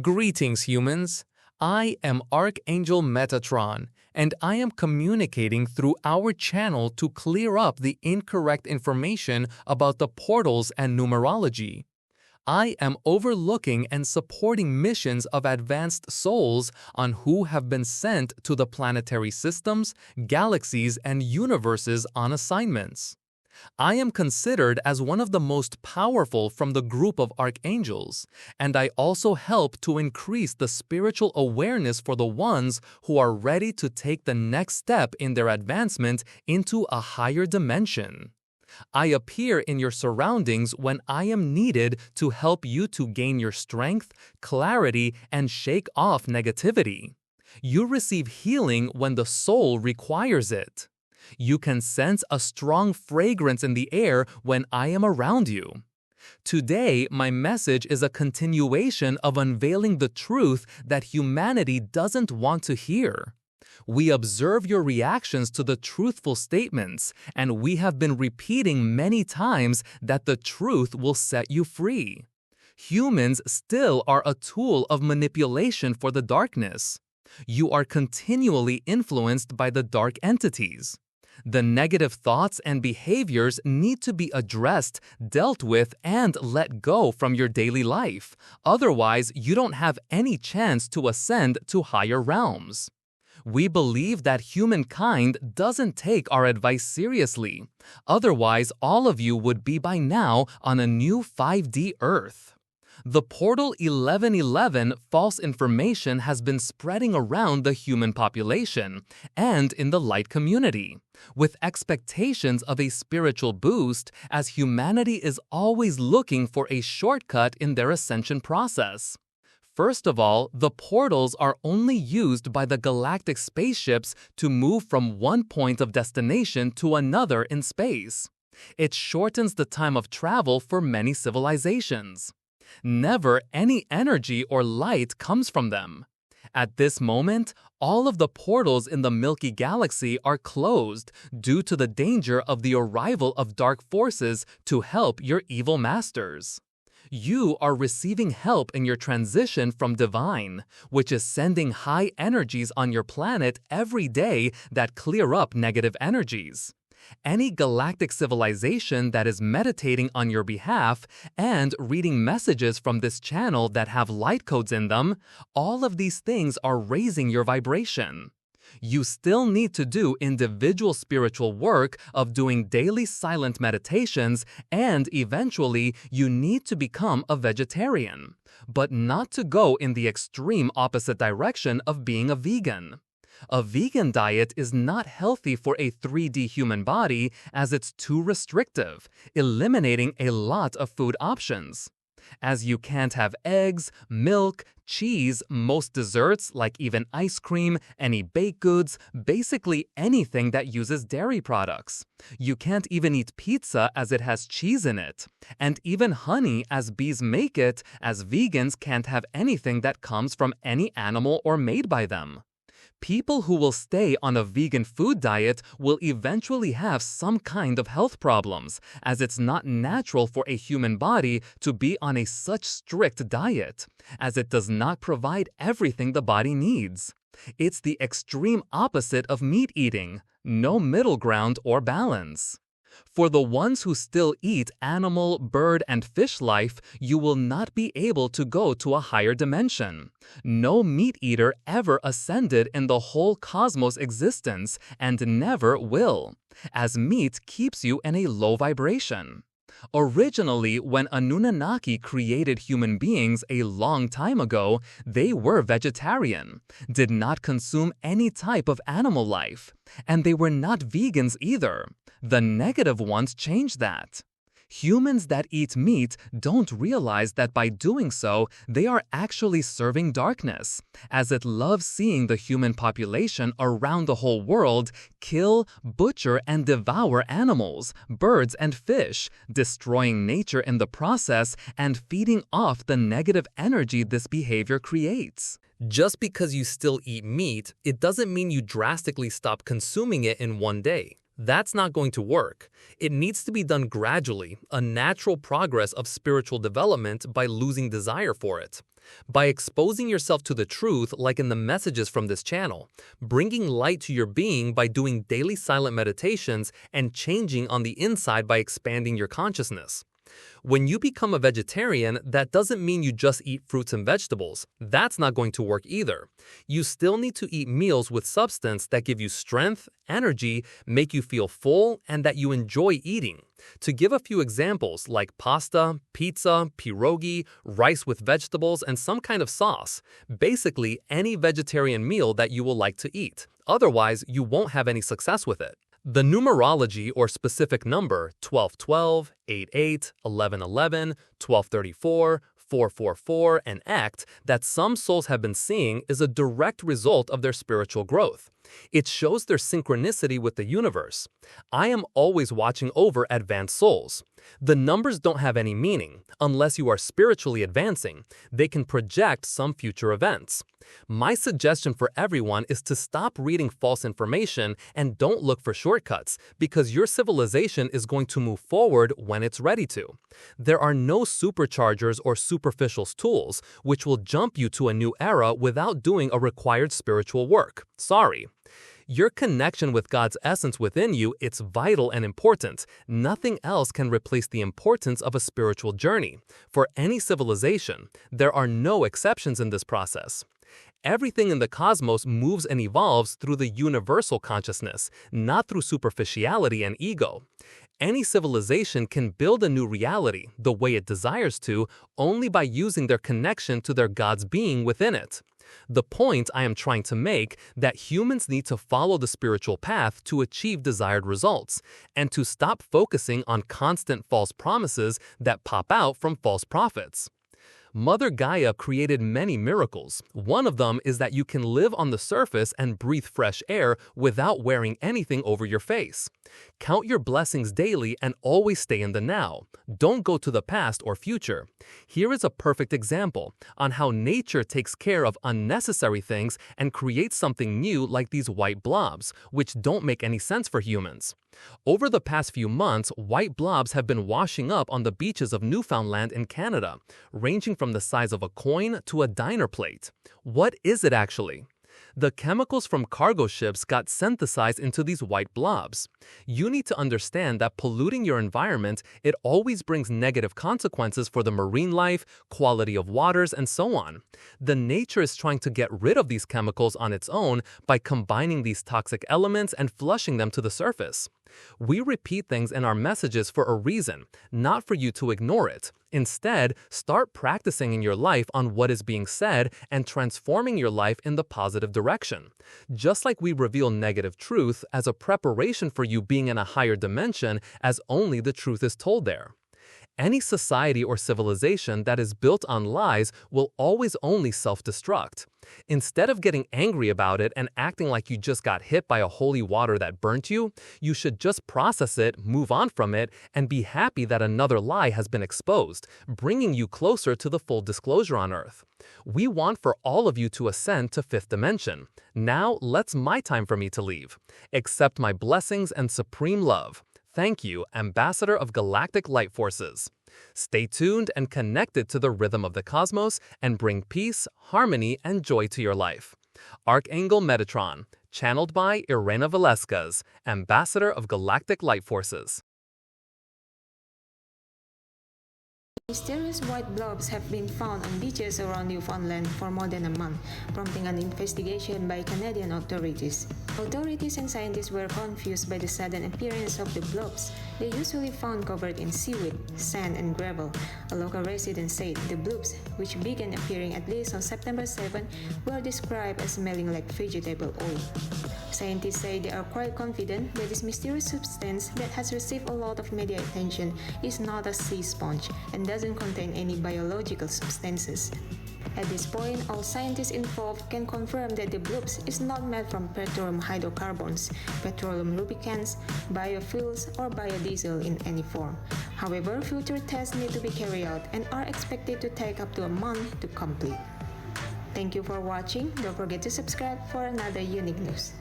Greetings, humans. I am Archangel Metatron, and I am communicating through our channel to clear up the incorrect information about the portals and numerology. I am overlooking and supporting missions of advanced souls on who have been sent to the planetary systems, galaxies, and universes on assignments. I am considered as one of the most powerful from the group of archangels, and I also help to increase the spiritual awareness for the ones who are ready to take the next step in their advancement into a higher dimension. I appear in your surroundings when I am needed to help you to gain your strength, clarity, and shake off negativity. You receive healing when the soul requires it. You can sense a strong fragrance in the air when I am around you. Today, my message is a continuation of unveiling the truth that humanity doesn't want to hear. We observe your reactions to the truthful statements, and we have been repeating many times that the truth will set you free. Humans still are a tool of manipulation for the darkness. You are continually influenced by the dark entities. The negative thoughts and behaviors need to be addressed, dealt with, and let go from your daily life. Otherwise, you don't have any chance to ascend to higher realms. We believe that humankind doesn't take our advice seriously. Otherwise, all of you would be by now on a new 5D Earth. The portal 1111 false information has been spreading around the human population and in the light community, with expectations of a spiritual boost, as humanity is always looking for a shortcut in their ascension process. First of all, the portals are only used by the galactic spaceships to move from one point of destination to another in space. It shortens the time of travel for many civilizations. Never any energy or light comes from them. At this moment, all of the portals in the Milky Galaxy are closed due to the danger of the arrival of dark forces to help your evil masters. You are receiving help in your transition from divine, which is sending high energies on your planet every day that clear up negative energies. Any galactic civilization that is meditating on your behalf and reading messages from this channel that have light codes in them, all of these things are raising your vibration. You still need to do individual spiritual work of doing daily silent meditations, and eventually you need to become a vegetarian, but not to go in the extreme opposite direction of being a vegan. A vegan diet is not healthy for a 3D human body as it's too restrictive, eliminating a lot of food options. As you can't have eggs, milk, cheese, most desserts like even ice cream, any baked goods, basically anything that uses dairy products. You can't even eat pizza as it has cheese in it. And even honey as bees make it, as vegans can't have anything that comes from any animal or made by them. People who will stay on a vegan food diet will eventually have some kind of health problems, as it's not natural for a human body to be on a such strict diet, as it does not provide everything the body needs. It's the extreme opposite of meat eating, no middle ground or balance. For the ones who still eat animal, bird, and fish life, you will not be able to go to a higher dimension. No meat eater ever ascended in the whole cosmos existence and never will, as meat keeps you in a low vibration. Originally, when Anunnaki created human beings a long time ago, they were vegetarian, did not consume any type of animal life, and they were not vegans either. The negative ones changed that. Humans that eat meat don't realize that by doing so, they are actually serving darkness, as it loves seeing the human population around the whole world kill, butcher, and devour animals, birds, and fish, destroying nature in the process and feeding off the negative energy this behavior creates. Just because you still eat meat, it doesn't mean you drastically stop consuming it in one day. That's not going to work. It needs to be done gradually, a natural progress of spiritual development by losing desire for it. By exposing yourself to the truth, like in the messages from this channel, bringing light to your being by doing daily silent meditations, and changing on the inside by expanding your consciousness. When you become a vegetarian, that doesn't mean you just eat fruits and vegetables. That's not going to work either. You still need to eat meals with substance that give you strength, energy, make you feel full, and that you enjoy eating. To give a few examples, like pasta, pizza, pierogi, rice with vegetables, and some kind of sauce. Basically, any vegetarian meal that you will like to eat. Otherwise, you won't have any success with it. The numerology or specific number 1212, 88, 1111, 1234, 444, and ACT that some souls have been seeing is a direct result of their spiritual growth. It shows their synchronicity with the universe. I am always watching over advanced souls. The numbers don't have any meaning. Unless you are spiritually advancing, they can project some future events. My suggestion for everyone is to stop reading false information and don't look for shortcuts, because your civilization is going to move forward when it's ready to. There are no superchargers or superficial tools which will jump you to a new era without doing a required spiritual work. Sorry. Your connection with God's essence within you, it's vital and important. Nothing else can replace the importance of a spiritual journey. For any civilization, there are no exceptions in this process. Everything in the cosmos moves and evolves through the universal consciousness, not through superficiality and ego. Any civilization can build a new reality the way it desires to only by using their connection to their God's being within it. The point I am trying to make that humans need to follow the spiritual path to achieve desired results, and to stop focusing on constant false promises that pop out from false prophets. Mother Gaia created many miracles. One of them is that you can live on the surface and breathe fresh air without wearing anything over your face. Count your blessings daily and always stay in the now. Don't go to the past or future. Here is a perfect example on how nature takes care of unnecessary things and creates something new, like these white blobs, which don't make any sense for humans. Over the past few months, white blobs have been washing up on the beaches of Newfoundland in Canada, ranging from the size of a coin to a diner plate. What is it actually? The chemicals from cargo ships got synthesized into these white blobs. You need to understand that polluting your environment, it always brings negative consequences for the marine life, quality of waters, and so on. The nature is trying to get rid of these chemicals on its own by combining these toxic elements and flushing them to the surface. We repeat things in our messages for a reason, not for you to ignore it. Instead, start practicing in your life on what is being said and transforming your life in the positive direction. Just like we reveal negative truth as a preparation for you being in a higher dimension, as only the truth is told there. Any society or civilization that is built on lies will always only self-destruct. Instead of getting angry about it and acting like you just got hit by a holy water that burnt you, you should just process it, move on from it, and be happy that another lie has been exposed, bringing you closer to the full disclosure on Earth. We want for all of you to ascend to 5th dimension. Now, let's my time for me to leave. Accept my blessings and supreme love. Thank you, Ambassador of Galactic Light Forces. Stay tuned and connected to the rhythm of the cosmos and bring peace, harmony, and joy to your life. Archangel Metatron, channeled by Erena Velazquez, Ambassador of Galactic Light Forces. Mysterious white blobs have been found on beaches around Newfoundland for more than a month, prompting an investigation by Canadian authorities. Authorities and scientists were confused by the sudden appearance of the blobs. They usually found covered in seaweed, sand, and gravel. A local resident said the blobs, which began appearing at least on September 7, were described as smelling like vegetable oil. Scientists say they are quite confident that this mysterious substance that has received a lot of media attention is not a sea sponge and doesn't contain any biological substances. At this point, all scientists involved can confirm that the blobs is not made from petroleum hydrocarbons, petroleum lubricants, biofuels, or biodiesel in any form. However, future tests need to be carried out and are expected to take up to a month to complete. Thank you for watching. Don't forget to subscribe for another unique news.